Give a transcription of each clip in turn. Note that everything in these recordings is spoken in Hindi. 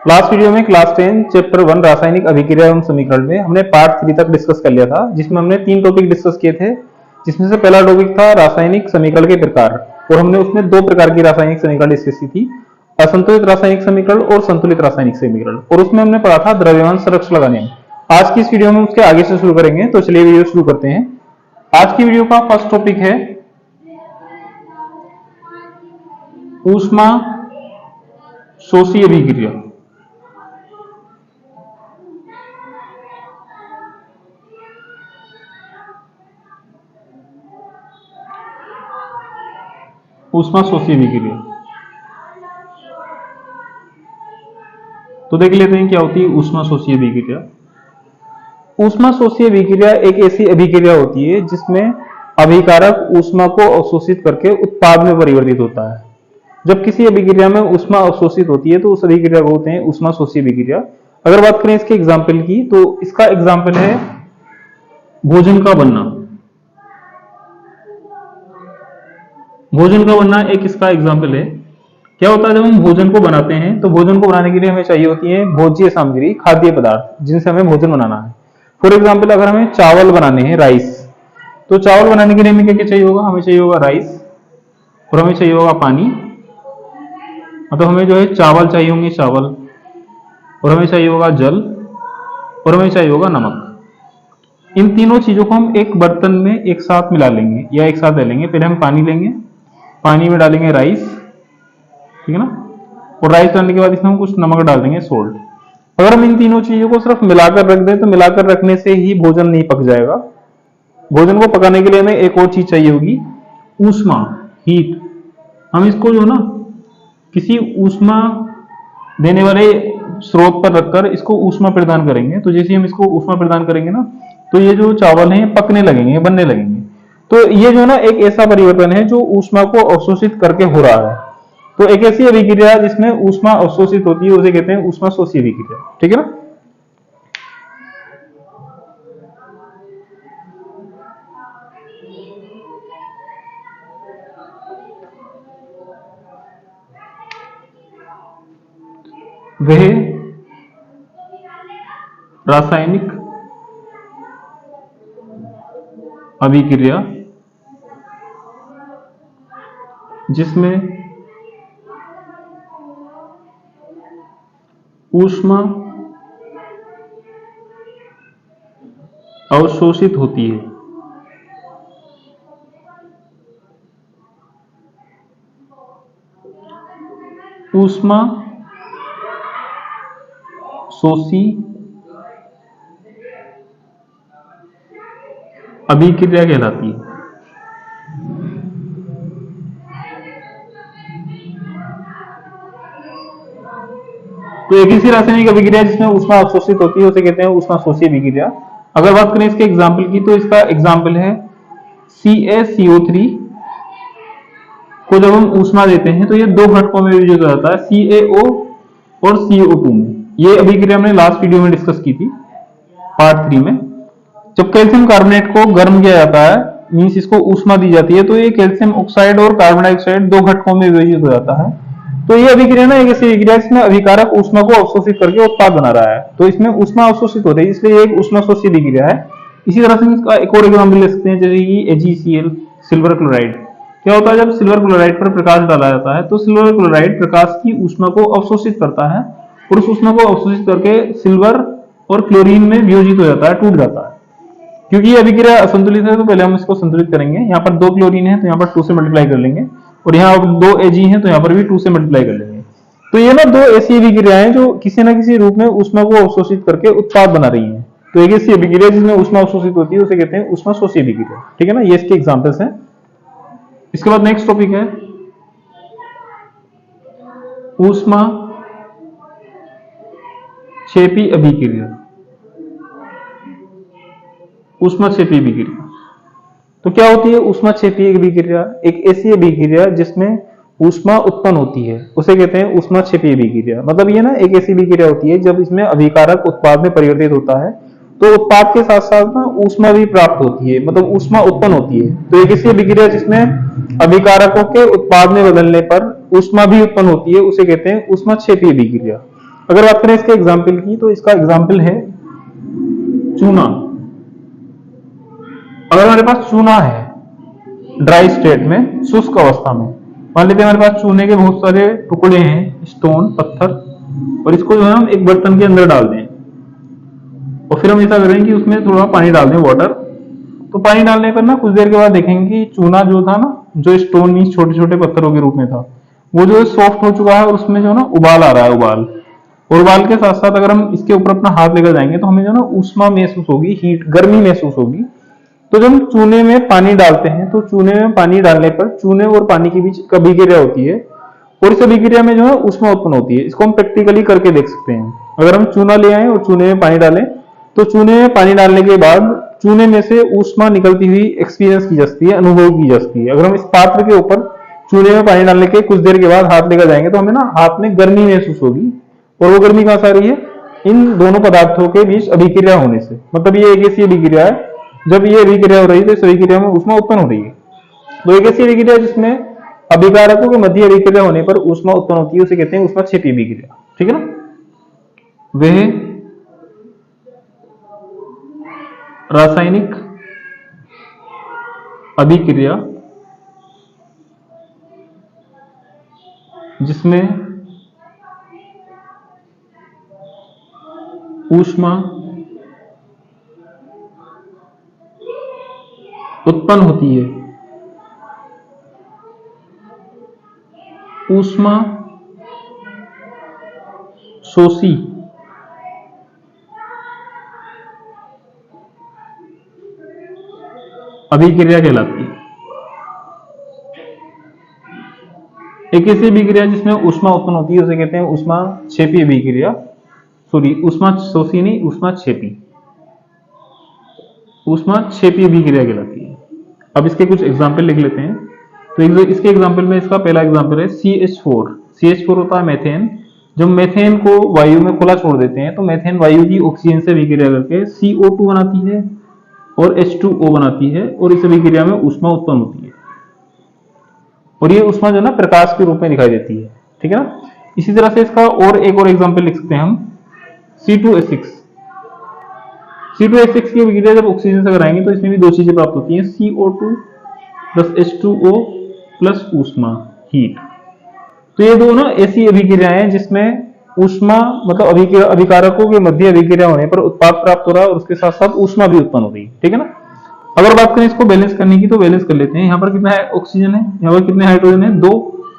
लास्ट वीडियो में क्लास 10 चैप्टर 1 रासायनिक अभिक्रिया एवं समीकरण में हमने पार्ट 3 तक डिस्कस कर लिया था, जिसमें हमने 3 टॉपिक डिस्कस किए थे। जिसमें से पहला टॉपिक था रासायनिक समीकरण के प्रकार, और हमने उसमें 2 प्रकार की रासायनिक समीकरण डिस्कस की थी, असंतुलित रासायनिक समीकरण और संतुलित रासायनिक समीकरण। और उसमें हमने पढ़ा था द्रव्यमान संरक्षण का नियम। आज की इस वीडियो में उसके आगे से शुरू करेंगे, तो चलिए वीडियो शुरू करते हैं। आज की वीडियो का फर्स्ट टॉपिक है ऊष्मा शोषी अभिक्रिया। ऊष्मा शोषी अभिक्रिया तो देख लेते हैं क्या होती है ऊष्मा शोषी अभिक्रिया। ऊष्मा शोषी अभिक्रिया एक ऐसी अभिक्रिया होती है जिसमें अभिकारक ऊष्मा को अवशोषित करके उत्पाद में परिवर्तित होता है। जब किसी अभिक्रिया में ऊष्मा अवशोषित होती है तो उस अभिक्रिया को होते हैं ऊष्मा शोषी अभिक्रिया। अगर बात करें इसके एग्जाम्पल की, तो इसका एग्जाम्पल है भोजन का बनना। भोजन का बनना एक इसका एग्जाम्पल है। क्या होता है जब हम भोजन को बनाते हैं, तो भोजन को बनाने के लिए हमें चाहिए होती है भोज्य सामग्री, खाद्य पदार्थ, जिनसे हमें भोजन बनाना है। फॉर एग्जाम्पल अगर हमें चावल बनाने हैं, राइस, तो चावल बनाने के लिए हमें क्या क्या चाहिए होगा? हमें चाहिए होगा राइस, और हमें चाहिए होगा पानी। मतलब हमें जो है चावल चाहिए होंगे, चावल, और हमें चाहिए होगा जल, और हमें चाहिए होगा नमक। इन तीनों चीजों को हम एक बर्तन में एक साथ मिला लेंगे या एक साथ डालेंगे। पहले हम पानी लेंगे, पानी में डालेंगे राइस, ठीक है ना, और राइस डालने के बाद इसमें हम कुछ नमक डाल देंगे, सोल्ट। अगर हम इन तीनों चीजों को सिर्फ मिलाकर रख दें तो मिलाकर रखने से ही भोजन नहीं पक जाएगा। भोजन को पकाने के लिए हमें एक और चीज चाहिए होगी, ऊष्मा, हीट। हम इसको जो ना किसी ऊष्मा देने वाले स्रोत पर रखकर इसको ऊष्मा प्रदान करेंगे। तो जैसे हम इसको ऊष्मा प्रदान करेंगे ना, तो ये जो चावल हैं पकने लगेंगे, बनने लगेंगे। तो ये जो ना एक ऐसा परिवर्तन है जो ऊष्मा को अवशोषित करके हो रहा है। तो एक ऐसी अभिक्रिया जिसमें ऊष्मा अवशोषित होती है उसे कहते हैं ऊष्मा शोषी अभिक्रिया, ठीक है ना। वह रासायनिक अभिक्रिया जिसमें ऊष्मा अवशोषित होती है। ऊष्मा शोषी अभिक्रिया कहलाती है। तो एक ऐसी रासायनिक अभिक्रिया जिसमें ऊष्मा अवशोषित होती है उसे कहते हैं ऊष्मा शोषी अभिक्रिया। अगर बात करें इसके एग्जाम्पल की, तो इसका एग्जाम्पल है CaCO3 को जब हम ऊष्मा देते हैं तो ये 2 घटकों में विभाजित हो जाता है, CaO और CO2 में। ये अभिक्रिया हमने लास्ट वीडियो में डिस्कस की थी, पार्ट 3 में। जब कैल्शियम कार्बोनेट को गर्म किया जाता है, मींस इसको ऊष्मा दी जाती है, तो ये कैल्शियम ऑक्साइड और कार्बन डाइऑक्साइड 2 घटकों में विभाजित हो जाता है। तो ये अभिक्रिया ना एक ऐसी अभिक्रिया जिसमें अभिकारक ऊष्मा को अवशोषित करके उत्पाद बना रहा है। तो इसमें ऊष्मा अवशोषित हो रही है, इसलिए एक ऊष्मा शोषी अभिक्रिया है। इसी तरह से इसका एक और एग्जाम्पल ले सकते हैं, जैसे कि AgCl, सिल्वर क्लोराइड। क्या होता है जब सिल्वर क्लोराइड पर प्रकाश डाला जाता है तो सिल्वर क्लोराइड प्रकाश की ऊष्मा को अवशोषित करता है, और उस ऊष्मा को अवशोषित करके सिल्वर और क्लोरीन में वियोजित हो जाता है, टूट जाता है। क्योंकि ये अभिक्रिया असंतुलित है तो पहले हम इसको संतुलित करेंगे। यहाँ पर 2 क्लोरीन है तो यहाँ पर 2 से मल्टीप्लाई कर लेंगे, और यहाँ 2 Ag है तो यहाँ पर भी 2 से मल्टीप्लाई कर लेंगे। तो ये ना 2 ऐसी अभिक्रियाएं जो किसी न किसी रूप में ऊष्मा को अवशोषित करके उत्पाद बना रही हैं। तो एक ऐसी अभिक्रिया जिसमें ऊष्मा अवशोषित होती है उसे कहते हैं ऊष्मा शोषी अभिक्रिया, ठीक है ना। ये इसके एग्जांपल्स हैं। इसके बाद नेक्स्ट टॉपिक है ऊष्मा क्षेपी अभिक्रिया। ऊष्मा क्षेपी अभिक्रिया तो क्या होती है? ऊष्मा क्षेपी अभिक्रिया एक ऐसी अभिक्रिया जिसमें ऊष्मा उत्पन्न होती है उसे कहते हैं ऊष्मा क्षेपी अभिक्रिया। मतलब ये ना एक ऐसी अभिक्रिया होती है जब इसमें अभिकारक उत्पाद में परिवर्तित होता है, तो उत्पाद के साथ साथ ना ऊष्मा भी प्राप्त होती है, मतलब ऊष्मा उत्पन्न होती है। तो एक ऐसी अभिक्रिया जिसमें अभिकारकों के उत्पाद में बदलने पर ऊष्मा भी उत्पन्न होती है उसे कहते हैं ऊष्मा क्षेपी अभिक्रिया। अगर बात करें इसके एग्जाम्पल की, तो इसका एग्जाम्पल है चूना। अगर हमारे पास चूना है ड्राई स्टेट में, शुष्क अवस्था में, मान लेते हैं हमारे पास चूने के बहुत सारे टुकड़े हैं, स्टोन पत्थर, और इसको जो है हम एक बर्तन के अंदर डाल दें, और फिर हम ऐसा करें कि उसमें थोड़ा पानी डाल दें, वाटर। तो पानी डालने पर ना कुछ देर के बाद देखेंगे कि चूना जो था ना, जो स्टोन मीन छोटे छोटे पत्थरों के रूप में था, वो जो है सॉफ्ट हो चुका है, और उसमें जो है ना उबाल आ रहा है, उबाल। और उबाल के साथ साथ अगर हम इसके ऊपर अपना हाथ लेकर जाएंगे तो हमें जो है ना ऊष्मा महसूस होगी, हीट, गर्मी महसूस होगी। तो जब हम चूने में पानी डालते हैं तो चूने में पानी डालने पर चूने और पानी के बीच एक अभिक्रिया होती है, और इस अभिक्रिया में जो है ऊष्मा उत्पन्न होती है। इसको हम प्रैक्टिकली करके देख सकते हैं। अगर हम चूना ले आए और चूने में पानी डालें, तो चूने में पानी डालने के बाद चूने में से ऊष्मा निकलती हुई एक्सपीरियंस की जा सकती है, अनुभव की जा सकती है। अगर हम इस पात्र के ऊपर चूने में पानी डालने के कुछ देर के बाद हाथ लेकर जाएंगे तो हमें ना हाथ में गर्मी महसूस होगी, और वो गर्मी कहां से आ रही है? इन दोनों पदार्थों के बीच अभिक्रिया होने से। मतलब ये एक ऐसी अभिक्रिया है, जब ये अभिक्रिया हो रही है तो इस अभिक्रिया में ऊष्मा उत्पन्न हो रही है। तो एक ऐसी अभिक्रिया जिसमें अभिकारकों के मध्य अभिक्रिया होने पर ऊष्मा उत्पन्न होती है, उसे कहते हैं ऊष्माक्षेपी अभिक्रिया। ठीक है ना? वह रासायनिक अभिक्रिया जिसमें ऊष्मा उत्पन्न होती है, ऊष्मा शोषी अभिक्रिया कहलाती है। एक ऐसी अभिक्रिया जिसमें ऊष्मा उत्पन्न होती है उसे कहते हैं ऊष्माक्षेपी अभिक्रिया। सॉरी, ऊष्मा शोषी नहीं, ऊष्माक्षेपी, ऊष्माक्षेपी अभिक्रिया कहलाती है। अब इसके कुछ एग्जाम्पल लिख लेते हैं। तो इसके एग्जाम्पल में इसका पहला एग्जाम्पल है CH4। CH4 होता है मेथेन। जब मेथेन को वायु में खुला छोड़ देते हैं तो मेथेन वायु की ऑक्सीजन से अभिक्रिया करके CO2 बनाती है और H2O बनाती है, और इस अभिक्रिया में ऊष्मा उत्पन्न होती है, और ये ऊष्मा जो है ना प्रकाश के रूप में दिखाई देती है। ठीक है ना? इसी तरह से इसका और एक और एग्जाम्पल लिख सकते हैं हम, C2H6। C2H6 की अभिक्रिया जब ऑक्सीजन से कराएंगे तो इसमें भी दो चीजें प्राप्त होती हैं, CO2 प्लस H2O प्लस ऊष्मा, हीट। तो ये दो ना ऐसी अभिक्रियाएं हैं जिसमें ऊष्मा, मतलब अभिकारकों के मध्य अभिक्रिया होने पर उत्पाद प्राप्त हो रहा है, और उसके साथ साथ ऊष्मा भी उत्पन्न हो रही है। ठीक है ना? अगर बात करें इसको बैलेंस करने की, तो बैलेंस कर लेते हैं। यहाँ पर कितना ऑक्सीजन है, यहाँ पर कितने हाइड्रोजन है? 2,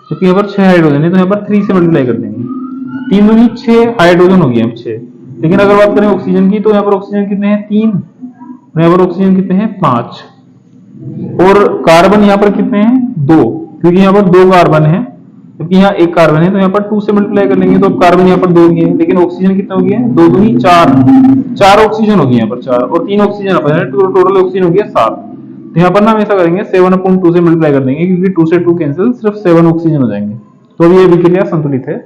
क्योंकि यहाँ पर 6 हाइड्रोजन है, तो यहाँ पर 3 से मल्टीप्लाई कर देंगे। 3 दूनी 6 हाइड्रोजन हो गया 6। लेकिन अगर बात करें ऑक्सीजन की, तो यहाँ पर ऑक्सीजन कितने हैं? 3, और यहाँ पर ऑक्सीजन कितने हैं? 5। और कार्बन यहाँ पर कितने हैं? 2, क्योंकि यहाँ पर 2 कार्बन है, क्योंकि यहाँ एक कार्बन है, तो यहाँ पर 2 से मल्टीप्लाई कर लेंगे तो कार्बन यहाँ पर 2 हो गए, लेकिन ऑक्सीजन कितना हो गया? 2 दूनी 4, 4 ऑक्सीजन हो गया यहाँ पर, 4 और 3 ऑक्सीजन यहाँ पर, टोटल ऑक्सीजन हो गया 7। तो यहाँ पर ना हम ऐसा करेंगे 7/2 से मल्टीप्लाई कर देंगे, क्योंकि 2 से 2 कैंसिल, सिर्फ 7 ऑक्सीजन हो जाएंगे। तो अब ये अभिक्रिया संतुलित है।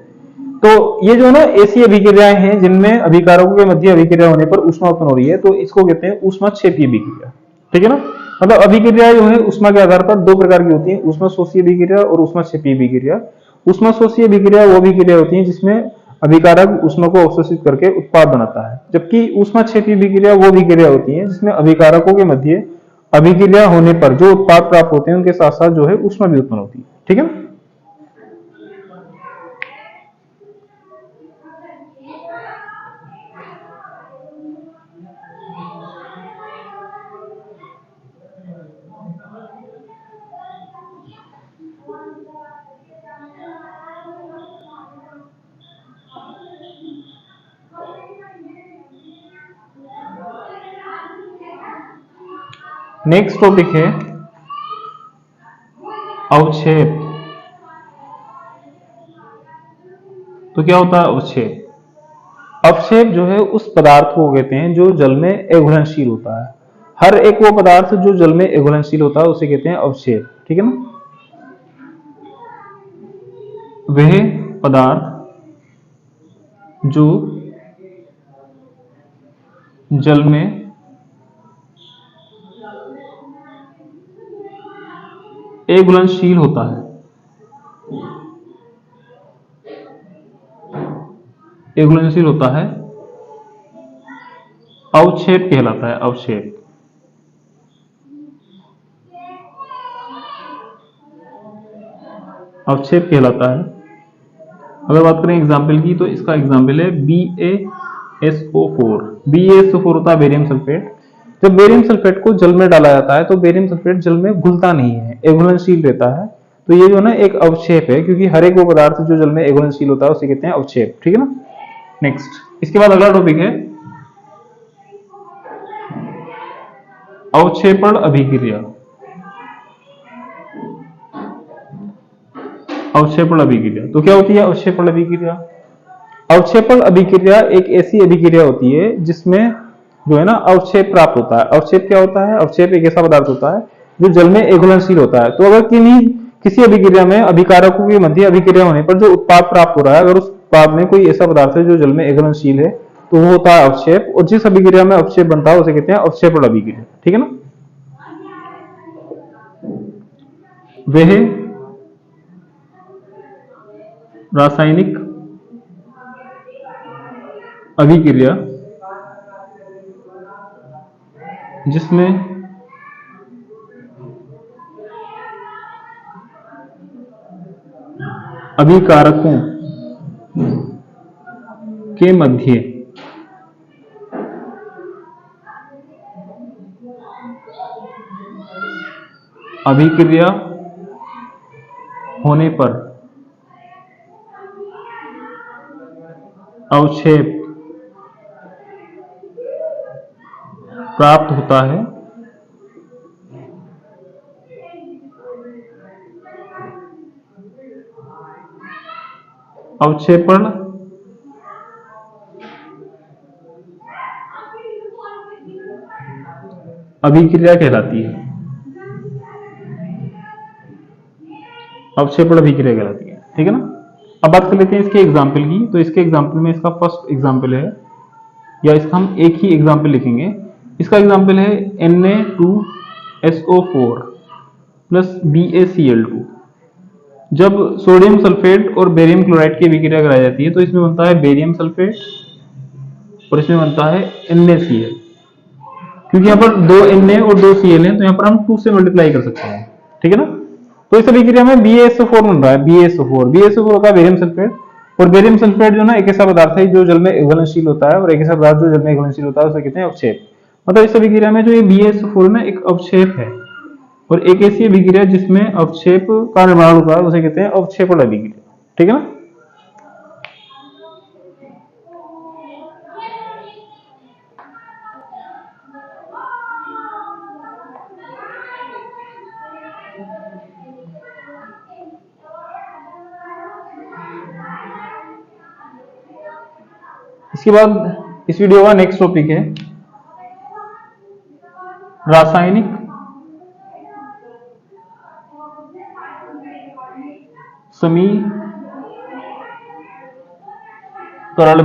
तो ये जो है ना ऐसी अभिक्रियाएं हैं जिनमें अभिकारकों के मध्य अभिक्रिया होने पर ऊष्मा उत्पन्न हो रही है, तो इसको कहते हैं ऊष्माक्षेपी अभिक्रिया। ठीक है ना? मतलब अभिक्रिया जो है ऊष्मा के आधार पर दो प्रकार की होती है, ऊष्माशोषी अभिक्रिया और ऊष्माक्षेपी अभिक्रिया। ऊष्माशोषी अभिक्रिया वो अभिक्रिया होती है जिसमें अभिकारक ऊष्मा को अवशोषित करके उत्पाद बनाता है, जबकि ऊष्माक्षेपी अभिक्रिया वो अभिक्रिया होती है जिसमें अभिकारकों के मध्य अभिक्रिया होने पर जो उत्पाद प्राप्त होते हैं उनके साथ साथ जो है ऊष्मा भी उत्पन्न होती है। ठीक है? नेक्स्ट टॉपिक है अवक्षेप। तो क्या होता है अवक्षेप? अवक्षेप जो है उस पदार्थ को कहते हैं जो जल में अघुलनशील होता है। हर एक वो पदार्थ जो जल में अघुलनशील होता है उसे कहते हैं अवक्षेप। ठीक है ना? वह पदार्थ जो जल में अघुलनशील होता है, घुलनशील होता है अवक्षेप कहलाता है। अवक्षेप अवक्षेप कहलाता है। अगर बात करें एग्जाम्पल की, तो इसका एग्जाम्पल है BaSO4। BaSO4 होता है बेरियम सल्फेट। जब बेरियम सल्फेट को जल में डाला जाता है तो बेरियम सल्फेट जल में घुलता नहीं है, अघुलनशील रहता है। तो ये जो ना एक अवक्षेप है, क्योंकि हर एक वो पदार्थ जो जल में अघुलनशील होता है उसे कहते हैं अवक्षेप। ठीक है ना। नेक्स्ट, इसके बाद अगला टॉपिक है अवक्षेपण अभिक्रिया। अवक्षेपण अभिक्रिया तो क्या होती है अवक्षेपण अभिक्रिया? अवक्षेपण अभिक्रिया एक ऐसी अभिक्रिया होती है जिसमें जो है ना अवक्षेप प्राप्त होता है। अवक्षेप क्या होता है? अवक्षेप एक ऐसा पदार्थ होता है जो जल में अघुलनशील होता है। तो अगर किसी अभिक्रिया में अभिकारकों के मध्य अभिक्रिया होने पर जो उत्पाद प्राप्त हो रहा है, अगर उस उत्पाद में कोई ऐसा पदार्थ है जो जल में अघुलनशील है, तो वो होता है अवक्षेप। और जिस अभिक्रिया में अवक्षेप बनता है उसे कहते हैं अवक्षेपण अभिक्रिया। ठीक है ना। वह रासायनिक अभिक्रिया जिसमें अभिकारकों के मध्य अभिक्रिया होने पर अवक्षेप प्राप्त होता है, अवक्षेपण अभिक्रिया कहलाती है। अवक्षेपण अभिक्रिया कहलाती है। ठीक है ना। अब बात कर लेते हैं इसके एग्जाम्पल की। तो इसके एग्जाम्पल में इसका फर्स्ट एग्जाम्पल है, या इसका हम एक ही एग्जाम्पल लिखेंगे। इसका एग्जाम्पल है Na2SO4 प्लस BaCl2। जब सोडियम सल्फेट और बेरियम क्लोराइड की अभिक्रिया कराई जाती है तो इसमें बनता है बेरियम सल्फेट और इसमें बनता है NaCl। क्योंकि यहाँ पर 2 Na और 2 Cl हैं, तो यहाँ पर हम 2 से मल्टीप्लाई कर सकते हैं। ठीक है ना। तो इस अभिक्रिया में BaSO4 बन रहा है। BaSO4 होता है बेरियम सल्फेट। और बेरियम सल्फेट जो ना एक ऐसा पदार्थ है जो जल में घुलनशील होता है, और एक ऐसा पदार्थ जो जल में घुलनशील होता है उसे कहते हैं अवक्षेप। मतलब इस अभिक्रिया में जो ये BaSO4 ना एक अवक्षेप है, और एक ऐसी अभिक्रिया जिसमें अवक्षेप का निर्माण होता है उसे कहते हैं अवक्षेपण अभिक्रिया। ठीक है ना। इसके बाद इस वीडियो का नेक्स्ट टॉपिक है रासायनिक समीकरण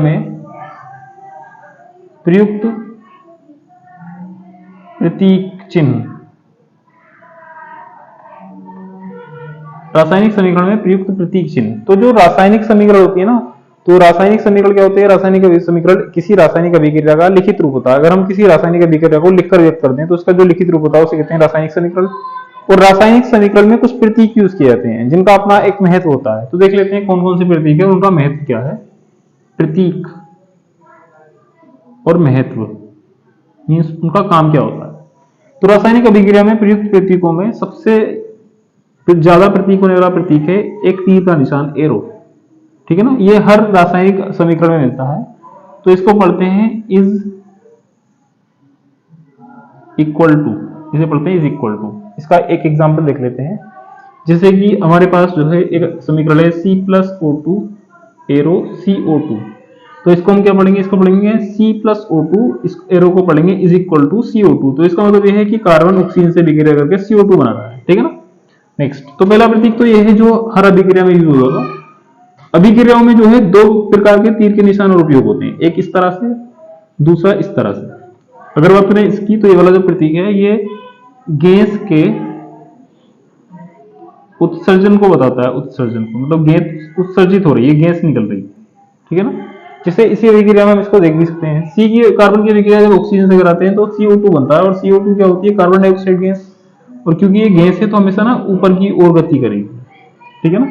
में प्रयुक्त प्रतीक चिन्ह। रासायनिक समीकरण में प्रयुक्त प्रतीक चिन्ह। तो जो रासायनिक समीकरण होती है ना, तो रासायनिक समीकरण क्या होते हैं? रासायनिक समीकरण किसी रासायनिक अभिक्रिया का लिखित रूप होता है। अगर हम किसी रासायनिक अभिक्रिया को लिखकर व्यक्त कर दें तो उसका जो लिखित रूप होता है उसे कहते हैं रासायनिक समीकरण। और रासायनिक समीकरण में कुछ प्रतीक यूज किए जाते हैं जिनका अपना एक महत्व होता है। तो देख लेते हैं कौन कौन से प्रतीक है, उनका महत्व क्या है। प्रतीक और महत्व मीन्स उनका काम क्या होता है। तो रासायनिक अभिक्रिया में प्रयुक्त प्रतीकों में सबसे ज्यादा प्रतीक होने वाला प्रतीक है एक तीर का निशान, एरो। ठीक है ना। ये हर रासायनिक समीकरण में मिलता है। तो इसको पढ़ते हैं इज इक्वल टू, इसे पढ़ते हैं इज इक्वल टू। इसका एक एग्जांपल देख लेते हैं। जैसे कि हमारे पास जो है एक समीकरण है C+O2 एरो CO2। तो इसको हम क्या पढ़ेंगे? इसको पढ़ेंगे C+O2, इस एरो को पढ़ेंगे इज इक्वल टू CO2। तो इसका मतलब यह है कि कार्बन ऑक्सीजन से अभिक्रिया करके CO2 बना रहा है। ठीक है ना। नेक्स्ट, तो पहला प्रतीक तो यह है जो हर अभिक्रिया में यूज होगा। अभिक्रियाओं में जो है 2 प्रकार के तीर के निशान और उपयोग होते हैं, एक इस तरह से, दूसरा इस तरह से। अगर बात करें इसकी, तो ये वाला जो प्रतीक है ये गैस के उत्सर्जन को बताता है। उत्सर्जन को मतलब गैस उत्सर्जित हो रही है, गैस निकल रही है। ठीक है ना। जैसे इसी अभिक्रिया में हम इसको देख भी सकते हैं, सी की कार्बन की अभिक्रिया जब ऑक्सीजन से कराते हैं तो CO2 बनता है, और CO2 क्या होती है, कार्बन डाइऑक्साइड गैस, और क्योंकि ये गैस है तो हमेशा ना ऊपर की ओर गति करेगी, ठीक है ना।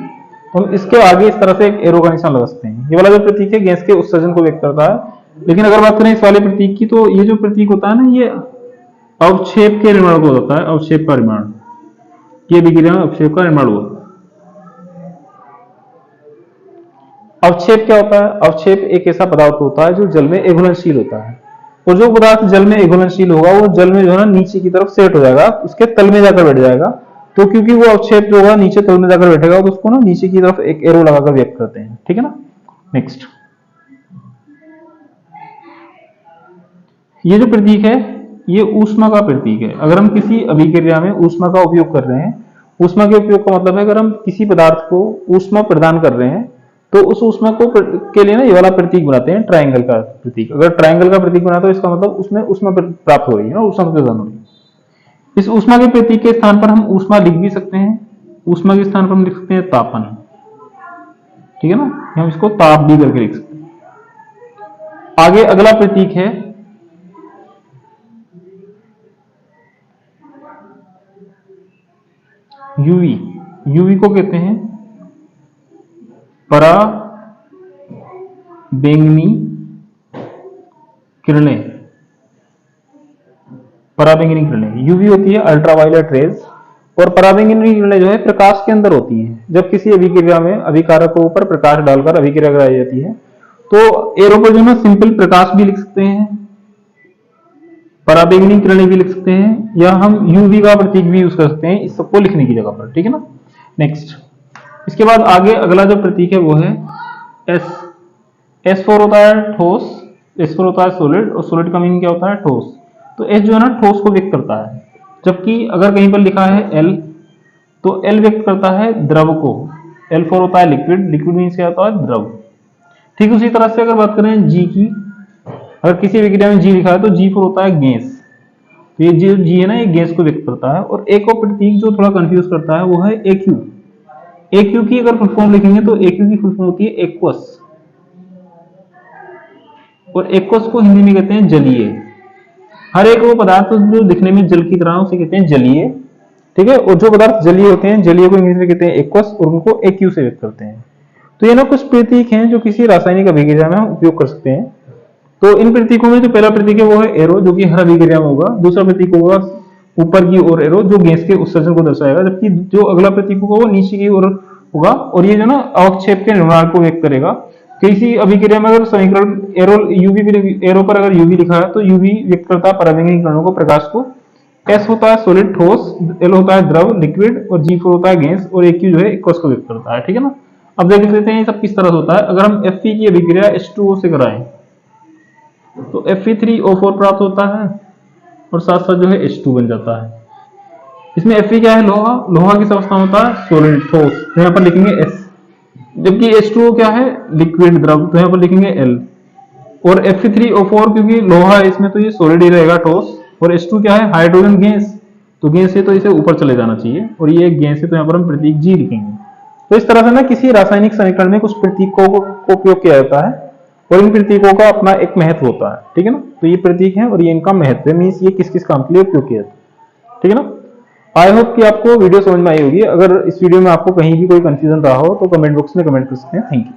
तो हम इसके आगे इस तरह से एक एरो का निशान लगा सकते हैं। ये वाला जो प्रतीक है गैस के उत्सर्जन को व्यक्त करता है। लेकिन अगर बात करें इस वाले प्रतीक की, तो ये जो प्रतीक होता है ना, ये अवक्षेप के निर्माण को होता है, अवक्षेप का निर्माण, ये अभिक्रिया में अवक्षेप का निर्माण हुआ। अवक्षेप क्या होता है, अवक्षेप एक ऐसा पदार्थ होता है जो जल में घुलनशील होता है, और जो पदार्थ जल में घुलनशील होगा वो जल में जो है ना नीचे की तरफ सेट हो जाएगा, उसके तल में जाकर बैठ जाएगा। तो क्योंकि वो अवक्षेप जो होगा नीचे तल में जाकर बैठेगा, तो उसको ना नीचे की तरफ एक एरो लगाकर व्यक्त करते हैं, ठीक है ना। नेक्स्ट, ये जो प्रतीक है ये ऊष्मा का प्रतीक है। अगर हम किसी अभिक्रिया में ऊष्मा का उपयोग कर रहे हैं, ऊष्मा के उपयोग का मतलब है अगर हम किसी पदार्थ को ऊष्मा प्रदान कर रहे हैं तो उस ऊष्मा को के लिए ना ये वाला प्रतीक बनाते हैं, ट्रायंगल का प्रतीक। अगर ट्रायंगल का प्रतीक बना तो इसका मतलब उसमें ऊष्मा प्राप्त हो रही है ना, ऊष्मा प्रदान हो रही है। इस ऊष्मा के प्रतीक के स्थान पर हम ऊष्मा लिख भी सकते हैं, ऊष्मा के स्थान पर हम लिख सकते हैं तापन, ठीक है ना, हम इसको ताप भी करके लिख सकते हैं। आगे अगला प्रतीक है यूवी। यूवी को कहते हैं पराबैंगनी किरणें। पराबैंगनी किरणें, यूवी होती है अल्ट्रावायलेट रेज, और पराबैंगनी किरणें जो है प्रकाश के अंदर होती हैं। जब किसी अभिक्रिया में अभिकारक के ऊपर प्रकाश डालकर अभिक्रिया कराई जाती है तो एरो पर जो है सिंपल प्रकाश भी लिख सकते हैं, पराबैंगनी किरणें भी लिख सकते हैं, या हम यूवी का प्रतीक भी यूज कर सकते हैं इस सबको लिखने की जगह पर, ठीक है ना। नेक्स्ट, इसके बाद आगे अगला जो प्रतीक है वो है एस। एस फॉर होता है ठोस, एस फॉर होता है सॉलिड, और सॉलिड का मीनिंग क्या होता है, ठोस। तो एस जो है ना ठोस को व्यक्त करता है, जबकि अगर कहीं पर लिखा है एल तो एल व्यक्त करता है द्रव को। एल फॉर होता है लिक्विड, लिक्विड मीन्स क्या होता है, द्रव। ठीक उसी तरह से अगर बात करें जी की, अगर किसी विक्रिया में जी लिखा है तो जी फॉर होता है गैस, तो ये जी है ना ये गैस को व्यक्त करता है। और एक और प्रतीक जो थोड़ा कंफ्यूज करता है वो है एक्यू। एक्यू की अगर फुल फॉर्म लिखेंगे तो एक्यू की फुल फॉर्म होती है एक्वस, और एक्वस को हिंदी में कहते हैं जलीय। हर एक वो पदार्थ जो दिखने में जल की तरह उसे कहते हैं जलीय, ठीक है। और जो पदार्थ जलीय होते हैं, जलीय को इंग्लिश में कहते हैं एक्वस, और उनको एक्यू से व्यक्त करते हैं। तो ये ना कुछ प्रतीक हैं जो किसी रासायनिक अभिक्रिया में हम उपयोग कर सकते हैं। तो इन प्रतीकों में जो पहला प्रतीक है वो है एरो, जो कि हर अभिक्रिया में होगा। दूसरा प्रतीक होगा ऊपर की ओर एरो, जो गैस के उत्सर्जन को दर्शाएगा, जबकि जो अगला प्रतीक होगा वो नीचे की ओर होगा, और ये जो ना अवक्षेप के निर्माण को व्यक्त करेगा। किसी अभिक्रिया में अगर समीकरण एरो यूवी एरो पर अगर यूवी लिखा है तो यूवी व्यक्त करता है पराबैंगनी किरणों को, प्रकाश को। एस होता है सॉलिड ठोस, एल होता है द्रव लिक्विड, और जी होता है गैस, और एक्यू जो है एक्वस को व्यक्त करता है, ठीक है ना। अब देख लेते हैं ये सब किस तरह से होता है। अगर हम Fe की अभिक्रिया H2O से कराएं तो Fe3O4 प्राप्त होता है, और साथ साथ जो है H2 बन जाता है। इसमें Fe क्या है, लोहा। लोहा किस अवस्था में होता है, सॉलिड ठोस, तो यहाँ पर लिखेंगे S। जबकि H2O क्या है, लिक्विड द्रव, तो यहाँ पर लिखेंगे L। और Fe3O4 क्योंकि लोहा है इसमें तो ये सॉलिड ही रहेगा, ठोस। और H2 क्या है, हाइड्रोजन गैस, तो गैस है तो इसे ऊपर चले जाना चाहिए, और ये एक गैस है तो यहाँ पर हम प्रतीक G लिखेंगे। तो इस तरह से ना किसी रासायनिक समीकरण में कुछ प्रतीकों को उपयोग किया जाता है, और इन प्रतीकों का अपना एक महत्व होता है, ठीक है ना। तो ये प्रतीक है और ये इनका महत्व है, मीन्स ये किस किस काम के लिए उपयोग किया जाता है, ठीक है ना। आई होप कि आपको वीडियो समझ में आई होगी। अगर इस वीडियो में आपको कहीं भी कोई कंफ्यूजन रहा हो तो कमेंट बॉक्स में कमेंट कर सकते हैं। Thank you.